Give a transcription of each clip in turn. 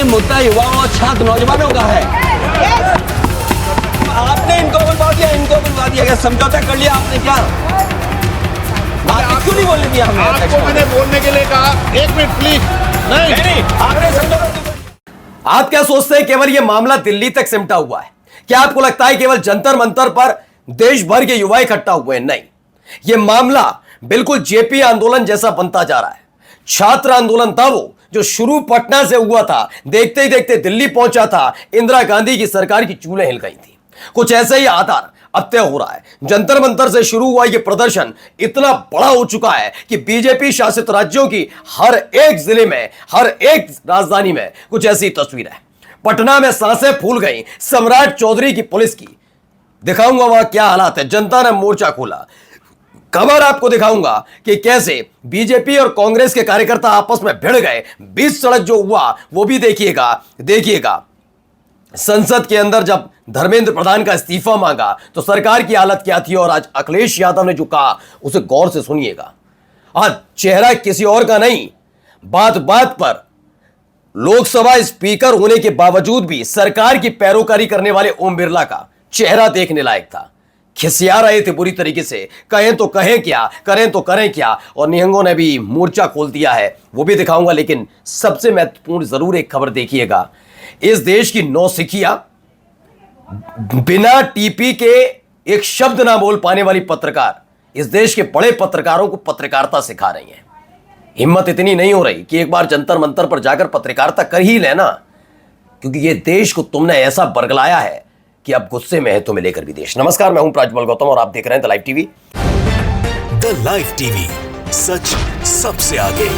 मुद्दा युवाओं और छात्र नौजवानों का है। आपने इनको बुलवा दिया क्या समझौता कर लिया आपने क्या? क्यों नहीं बोलने दिया हमें? आपको मैंने बोलने के लिए कहा, एक मिनट प्लीज। नहीं आपने समझौता। आप क्या सोचते हैं केवल यह मामला दिल्ली तक सिमटा हुआ है? क्या आपको लगता है केवल जंतर मंतर पर देश भर के युवा इकट्ठा हुए हैं? नहीं, यह मामला बिल्कुल जेपी आंदोलन जैसा बनता जा रहा है। छात्र आंदोलन था वो जो शुरू पटना से हुआ था, देखते ही देखते दिल्ली पहुंचा था, इंदिरा गांधी की सरकार की चूल्हें हिल गई थी। कुछ ऐसा ही आधार अब तय हो रहा है। जंतर मंतर से शुरू हुआ यह प्रदर्शन इतना बड़ा हो चुका है कि बीजेपी शासित राज्यों की हर एक जिले में, हर एक राजधानी में कुछ ऐसी तस्वीर है। पटना में सांसें फूल गई सम्राट चौधरी की पुलिस की। दिखाऊंगा वहां क्या हालात है। जनता ने मोर्चा खोला। खबर आपको दिखाऊंगा कि कैसे बीजेपी और कांग्रेस के कार्यकर्ता आपस में भिड़ गए। बीच सड़क जो हुआ वो भी देखिएगा। संसद के अंदर जब धर्मेंद्र प्रधान का इस्तीफा मांगा तो सरकार की हालत क्या थी, और आज अखिलेश यादव ने जो कहा उसे गौर से सुनिएगा। आज चेहरा किसी और का नहीं, बात बात पर लोकसभा स्पीकर होने के बावजूद भी सरकार की पैरोकारी करने वाले ओम बिरला का चेहरा देखने लायक था। खिसिया रहे थे बुरी तरीके से, कहें तो कहें क्या, करें तो करें क्या, और निहंगों ने भी मोर्चा खोल दिया है, वो भी दिखाऊंगा। लेकिन सबसे महत्वपूर्ण जरूर एक खबर देखिएगा। इस देश की नौसिखिया बिना टीपी के एक शब्द ना बोल पाने वाली पत्रकार इस देश के बड़े पत्रकारों को पत्रकारिता सिखा रही हैं। हिम्मत इतनी नहीं हो रही कि एक बार जंतर मंतर पर जाकर पत्रकारिता कर ही लेना, क्योंकि ये देश को तुमने ऐसा बरगलाया है कि अब गुस्से में है तुम्हें लेकर भी देश। नमस्कार, मैं हूं प्राज्वल गौतम और आप देख रहे हैं the live TV. The live TV, सच सबसे आगे।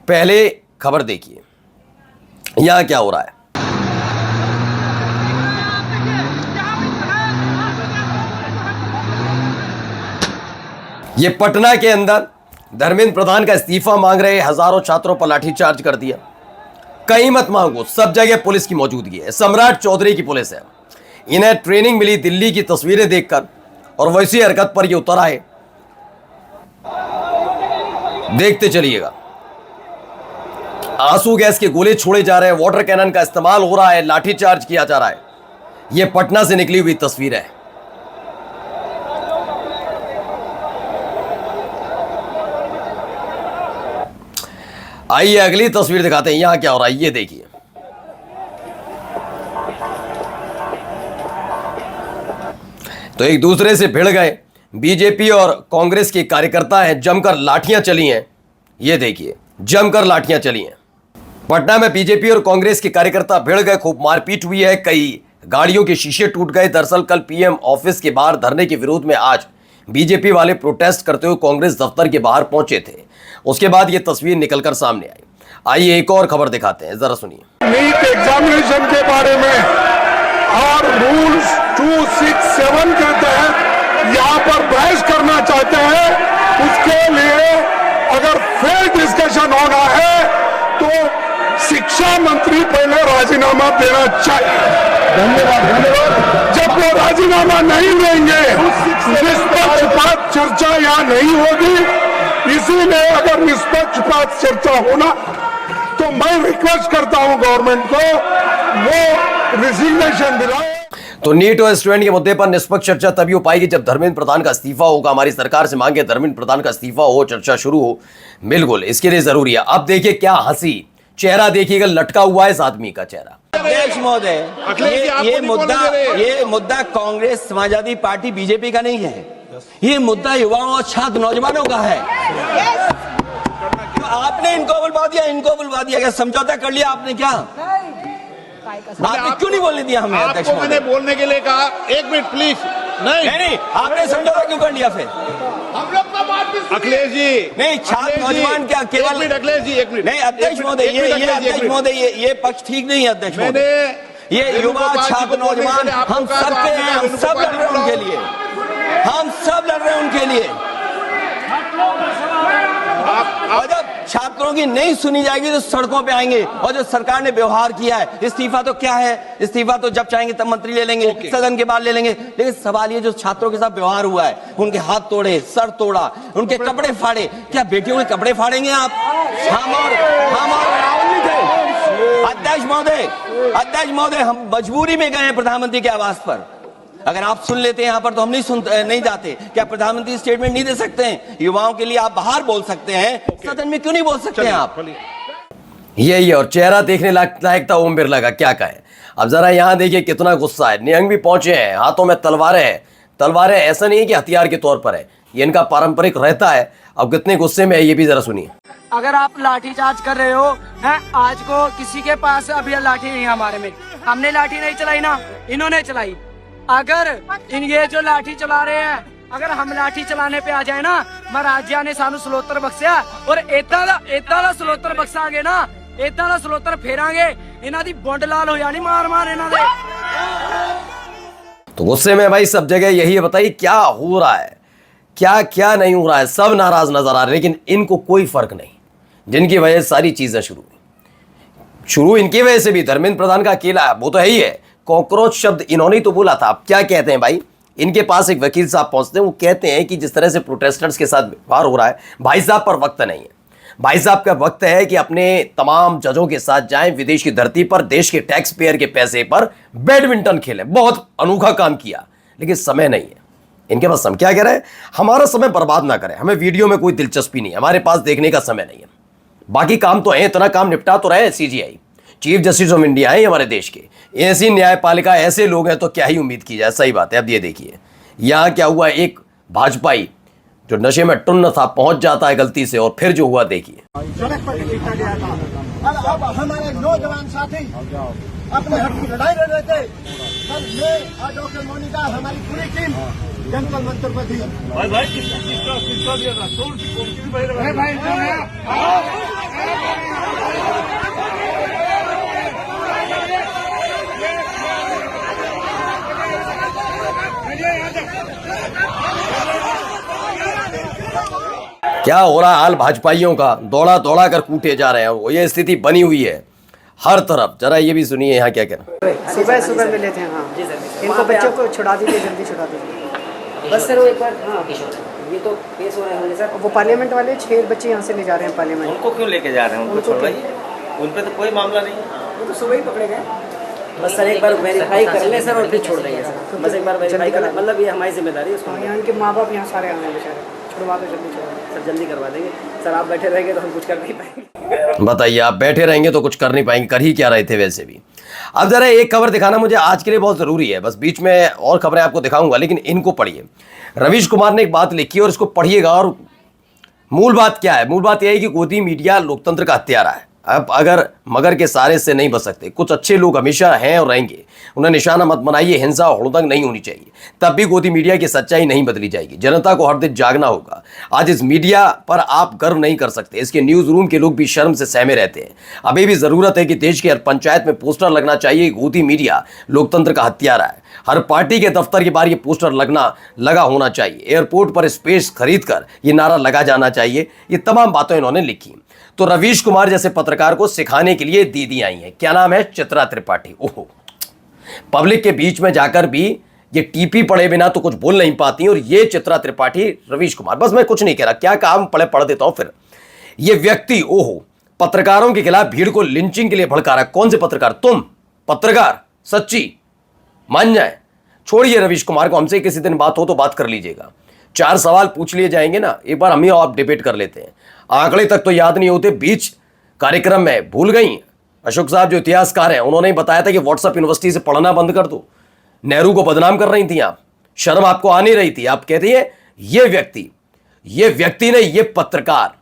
पहले खबर देखिए यहां क्या हो रहा है। ये पटना के अंदर धर्मेंद्र प्रधान का इस्तीफा मांग रहे हजारों छात्रों पर लाठीचार्ज कर दिया। कहीं मत मांगो, सब जगह पुलिस की मौजूदगी है। सम्राट चौधरी की पुलिस है। इन्हें ट्रेनिंग मिली दिल्ली की तस्वीरें देखकर, और वैसी हरकत पर ये उतर आए। देखते चलिएगा। आंसू गैस के गोले छोड़े जा रहे हैं, वाटर कैनन का इस्तेमाल हो रहा है, लाठीचार्ज किया जा रहा है। यह पटना से निकली हुई तस्वीर है। आइए अगली तस्वीर दिखाते हैं, यहां क्या हो रहा है ये देखिए। तो एक दूसरे से भिड़ गए बीजेपी और कांग्रेस के कार्यकर्ता हैं, जमकर लाठियां चली हैं। ये देखिए, जमकर लाठियां चली हैं। पटना में बीजेपी और कांग्रेस के कार्यकर्ता भिड़ गए, खूब मारपीट हुई है, कई गाड़ियों के शीशे टूट गए। दरअसल कल पीएम ऑफिस के बाहर धरने के विरोध में आज बीजेपी वाले प्रोटेस्ट करते हुए कांग्रेस दफ्तर के बाहर पहुंचे थे। उसके बाद ये तस्वीर निकलकर सामने आई। आइए एक और खबर दिखाते हैं, जरा सुनिए। नीट एग्जामिनेशन के बारे में और रूल्स 267 के तहत यहाँ पर बहस करना चाहते हैं। उसके लिए अगर फेयर डिस्कशन होना है तो शिक्षा मंत्री पहले राजीनामा देना चाहिए। धन्यवाद। जब वो राजीनामा नहीं देंगे, निष्पक्षपात चर्चा यहाँ नहीं होगी। इसीलिए अगर निष्पक्षपात चर्चा होना तो मैं रिक्वेस्ट करता हूं गवर्नमेंट को वो रिजिग्नेशन दिलाए। तो नीट और स्टूडेंट के मुद्दे पर निष्पक्ष चर्चा तभी हो पाएगी जब धर्मेंद्र प्रधान का इस्तीफा होगा। हमारी सरकार से मांगे धर्मेंद्र प्रधान का इस्तीफा हो, चर्चा शुरू हो, बिल्कुल इसके लिए जरूरी है। अब देखिए क्या हंसी, चेहरा देखिएगा, लटका हुआ है इस आदमी का चेहरा। अध्यक्ष महोदय, ये मुद्दा कांग्रेस, समाजवादी पार्टी, बीजेपी का नहीं है। ये मुद्दा युवाओं और छात्र नौजवानों का है। तो आपने इनको बुलवा दिया क्या समझौता कर लिया आपने क्या? आपने क्यों नहीं बोलने दिया हमें? आपको मैंने बोलने के लिए कहा, एक मिनट प्लीज। नहीं आपने समझौता क्यों कर लिया फिर? हम लोग का बात भी अखिलेश जी नहीं, छात्र नौजवान क्या केवल? अखिलेश जी एक मिनट। नहीं अध्यक्ष महोदय, ये पक्ष ठीक नहीं है अध्यक्ष महोदय। ये युवा छात्र नौजवान हम सब के हैं, हम सब लड़ रहे हैं उनके लिए, हम सब लड़ रहे हैं उनके लिए। और जब छात्रों की नहीं सुनी जाएगी तो सड़कों पे आएंगे। और जो सरकार ने व्यवहार किया है, इस्तीफा तो क्या है, इस्तीफा तो जब चाहेंगे तब मंत्री ले लेंगे, सदन के बाद ले लेंगे। लेकिन सवाल ये जो छात्रों के साथ व्यवहार हुआ है, उनके हाथ तोड़े, सर तोड़ा, उनके कपड़े फाड़े, क्या बेटियों के कपड़े फाड़ेंगे आप? हम और अध्यक्ष महोदय, हम मजबूरी में गए हैं प्रधानमंत्री के आवास पर। अगर आप सुन लेते हैं यहाँ पर तो हम नहीं जाते। क्या प्रधानमंत्री स्टेटमेंट नहीं दे सकते हैं? युवाओं के लिए आप बाहर बोल सकते हैं, सदन में क्यों नहीं बोल सकते हैं आप? यही है, और चेहरा देखने लायक था ओम बिरला का, क्या कहें। अब जरा यहाँ देखिए कितना गुस्सा है। निहंग भी पहुंचे हैं, हाथों में तलवारें हैं। तलवारें ऐसा नहीं है कि हथियार के तौर पर है, ये इनका पारंपरिक रहता है। अब कितने गुस्से में है ये भी जरा सुनिए। अगर आप लाठीचार्ज कर रहे हो हैं, आज को किसी के पास अभी लाठी नहीं है हमारे में, हमने लाठी नहीं चलाई ना, इन्होंने चलाई। अगर ये जो लाठी चला रहे हैं, अगर हम लाठी चलाने पे आ जाए ना, महाराजा ने सानू सलोतर बख्शिया और एदा सलोतर बख्शांगे ना, एदा सलोतर फेरांगे, इन्हां दी बुंड लाल हो जानी मार इन्हां दे। तो गुस्से में भाई सब जगह यही है। बताइए क्या हो रहा है, क्या क्या नहीं हो रहा है। सब नाराज नजर आ रहे, लेकिन इनको कोई फर्क नहीं, जिनकी वजह से सारी चीजें शुरू इनकी वजह से भी। धर्मेंद्र प्रधान का अकेला, वो तो है ही है। कॉकरोच शब्द इन्होंने तो बोला था। अब क्या कहते हैं भाई, इनके पास एक वकील साहब पहुंचते हैं, वो कहते हैं कि जिस तरह से प्रोटेस्टर्स के साथ व्यवहार हो रहा है, भाई साहब पर वक्त नहीं है। भाई साहब का वक्त है कि अपने तमाम जजों के साथ जाएं, विदेश की धरती पर देश के टैक्स पेयर के पैसे पर बैडमिंटन खेलें। बहुत अनोखा काम किया, लेकिन समय नहीं है इनके पास। हम क्या कह रहे हैं, हमारा समय बर्बाद ना करें, हमें वीडियो में कोई दिलचस्पी नहीं, हमारे पास देखने का समय नहीं है। बाकी काम तो है, इतना काम निपटा तो रहे। CGI, chief justice of India है हमारे देश के, ऐसी न्यायपालिका, ऐसे लोग हैं तो क्या ही उम्मीद की जाए। सही बात है। अब ये देखिए यहाँ क्या हुआ, एक भाजपाई जो नशे में टुन्न था पहुंच जाता है गलती से, और फिर जो हुआ देखिए। सड़क पर लिखा गया था। अब हमारे नौजवान साथी अपने हक की लड़ाई लड़ रहे थे। कल मैं और डॉक्टर मोनिका, हमारी पूरी टीम जंगल मंत्र पर थी। क्या हो रहा है हाल भाजपाइयों का, दौड़ा दौड़ा कर कूटे जा रहे हैं। वो ये स्थिति बनी हुई है हर तरफ। जरा ये भी सुनिए यहाँ क्या कहना। सुबह मिले थे। हाँ, इनको बच्चों को छुड़ा दीजिए, जल्दी छुड़ा दीजिए बस सर। वो एक बार हाँ, ये तो केस हो रहा है सर। वो पार्लियामेंट वाले 6 बच्चे यहाँ से ले जा रहे हैं पार्लियामेंट। उनको क्यों लेके जा रहे हैं? उनको छोड़वाइए, उन पर तो कोई मामला नहीं है। वो तो सुबह ही पकड़े गए। बस सर एक बार वेरीफाई कर लें सर, और फिर छोड़ देंगे सर। बस एक बार वेरीफाई कर, मतलब ये हमारी जिम्मेदारी है उसको। यहाँ इनके माँ बाप यहाँ सारे आए हैं बेचारे, छुड़वा दो जल्दी, सर जल्दी करवा देंगे सर। आप बैठे रहेंगे तो हम कुछ कर नहीं पाएंगे। बताइए, आप बैठे रहेंगे तो कुछ कर नहीं पाएंगे। कर ही क्या रहे थे वैसे भी। अब जरा एक खबर दिखाना मुझे आज के लिए बहुत जरूरी है। बस बीच में और खबरें आपको दिखाऊंगा, लेकिन इनको पढ़िए। रवीश कुमार ने एक बात लिखी और इसको पढ़िएगा। और मूल बात क्या है? मूल बात यह है कि गोदी मीडिया लोकतंत्र का हत्यारा है। अब अगर मगर के सारे से नहीं बच सकते, कुछ अच्छे लोग हमेशा हैं और रहेंगे, उन्हें निशाना मत बनाइए। हिंसा हुड़दंग नहीं होनी चाहिए, तब भी गोदी मीडिया की सच्चाई नहीं बदली जाएगी। जनता को हर दिन जागना होगा। आज इस मीडिया पर आप गर्व नहीं कर सकते, इसके न्यूज रूम के लोग भी शर्म से सहमे रहते हैं। अभी भी जरूरत है कि देश की हर पंचायत में पोस्टर लगना चाहिए, गोदी मीडिया लोकतंत्र का हत्यारा है। हर पार्टी के दफ्तर के बाहर ये पोस्टर लगा होना चाहिए। एयरपोर्ट पर स्पेस खरीद कर ये नारा लगा जाना चाहिए। ये तमाम बातें इन्होंने लिखी। तो रवीश कुमार जैसे पत्रकार को सिखाने के लिए दीदी आई हैं। क्या नाम है? चित्रा त्रिपाठी। ओहो, पब्लिक के बीच में जाकर भी ये टीपी पढ़े बिना तो कुछ बोल नहीं पाती। और ये चित्रा त्रिपाठी, रवीश कुमार, बस मैं कुछ नहीं कह रहा, क्या काम पढ़ देता हूं। फिर ये व्यक्ति ओहो पत्रकारों के खिलाफ भीड़ को लिंचिंग के लिए भड़का रहा है। कौन से पत्रकार? तुम पत्रकार सच्ची मान जाए। छोड़िए रवीश कुमार को, हमसे किसी दिन बात हो तो बात कर लीजिएगा। 4 सवाल पूछ लिए जाएंगे ना, एक बार हम ही आप डिबेट कर लेते हैं। आंकड़े तक तो याद नहीं होते, बीच कार्यक्रम में भूल गई। अशोक साहब जो इतिहासकार हैं, उन्होंने बताया था कि व्हाट्सएप यूनिवर्सिटी से पढ़ना बंद कर दो। नेहरू को बदनाम कर रही थी आप, शर्म आपको आ नहीं रही थी। आप कहती है ये व्यक्ति ने, ये पत्रकार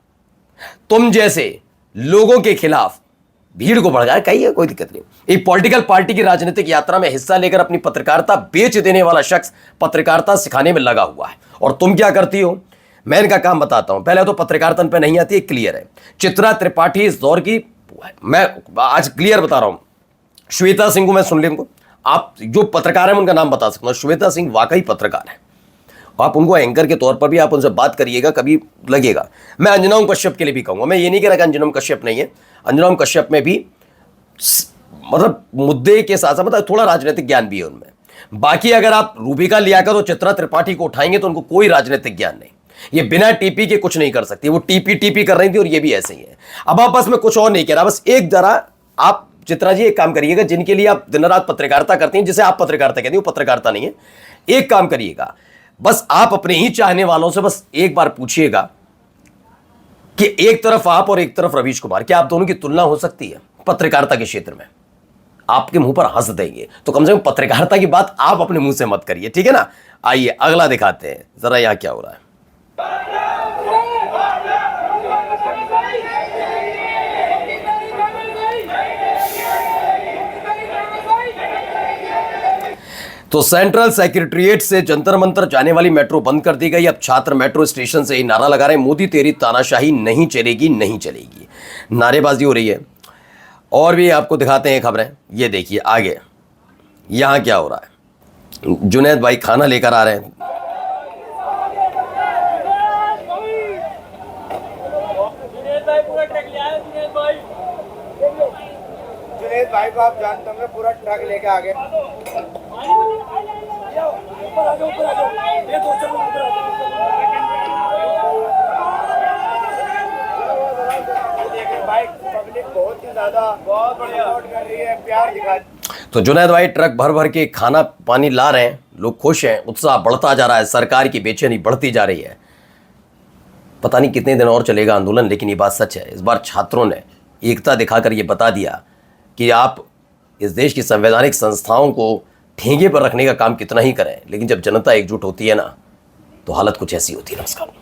तुम जैसे लोगों के खिलाफ भीड़ को भड़काया। कहिए, कोई दिक्कत नहीं। एक पॉलिटिकल पार्टी की राजनीतिक यात्रा में हिस्सा लेकर अपनी पत्रकारिता बेच देने वाला शख्स पत्रकारिता सिखाने में लगा हुआ है। और तुम क्या करती हो? मैं इनका काम बताता हूं। पहले तो पत्रकारिता पे नहीं आती, क्लियर है। चित्रा त्रिपाठी इस दौर की, मैं आज क्लियर बता रहा हूं। श्वेता सिंह को मैं सुन लेंगे, आप जो पत्रकार हैं उनका नाम बता सकता हूं। श्वेता सिंह वाकई पत्रकार है, आप उनको एंकर के तौर पर भी आप उनसे बात करिएगा, कभी लगेगा। मैं अंजनाओं कश्यप के लिए भी कहूंगा, मैं ये नहीं कह रहा कि अंजनाओं कश्यप नहीं है। अंजनाओं कश्यप में भी मतलब मुद्दे के साथ साथ मतलब थोड़ा राजनीतिक ज्ञान भी है उनमें। बाकी अगर आप रूबिका लियाकत और चित्रा त्रिपाठी को उठाएंगे तो उनको कोई राजनीतिक ज्ञान नहीं। ये बिना टीपी के कुछ नहीं कर सकती। वो टीपी कर रही थी और ये भी ऐसे ही है। अब आपस में कुछ और नहीं कह रहा, बस एक जरा आप चित्रा जी एक काम करिएगा, जिनके लिए आप दिन रात पत्रकारिता करती हैं, जिसे आप पत्रकारिता कहती हैं, वो पत्रकारिता नहीं है। एक काम करिएगा, बस आप अपने ही चाहने वालों से बस एक बार पूछिएगा कि एक तरफ आप और एक तरफ रवीश कुमार, क्या आप दोनों की तुलना हो सकती है पत्रकारिता के क्षेत्र में? आपके मुंह पर हंस देंगे। तो कम से कम पत्रकारिता की बात आप अपने मुंह से मत करिए, ठीक है ना। आइए अगला दिखाते हैं जरा यहां क्या हो रहा है। तो सेंट्रल सेक्रेटरिएट से जंतर मंतर जाने वाली मेट्रो बंद कर दी गई। अब छात्र मेट्रो स्टेशन से ही नारा लगा रहे हैं, मोदी तेरी तानाशाही नहीं चलेगी, नहीं चलेगी। नारेबाजी हो रही है। और भी आपको दिखाते हैं खबरें, ये देखिए आगे यहां क्या हो रहा है। जुनैद भाई खाना लेकर आ रहे हैं। जुनैद भाई को आप जानते होंगे, पूरा ट्रक लेके आ गए। पब्लिक बहुत ही ज्यादा बहुत सपोर्ट कर रही है, प्यार दिखा। तो जुनैद भाई ट्रक भर भर के खाना पानी ला रहे हैं, लोग खुश हैं, उत्साह बढ़ता जा रहा है, सरकार की बेचैनी बढ़ती जा रही है। पता नहीं कितने दिन और चलेगा आंदोलन, लेकिन ये बात सच है, इस बार छात्रों ने एकता दिखाकर ये बता दिया कि आप इस देश की संवैधानिक संस्थाओं को ठेंगे पर रखने का काम कितना ही करें, लेकिन जब जनता एकजुट होती है ना, तो हालत कुछ ऐसी होती है। नमस्कार।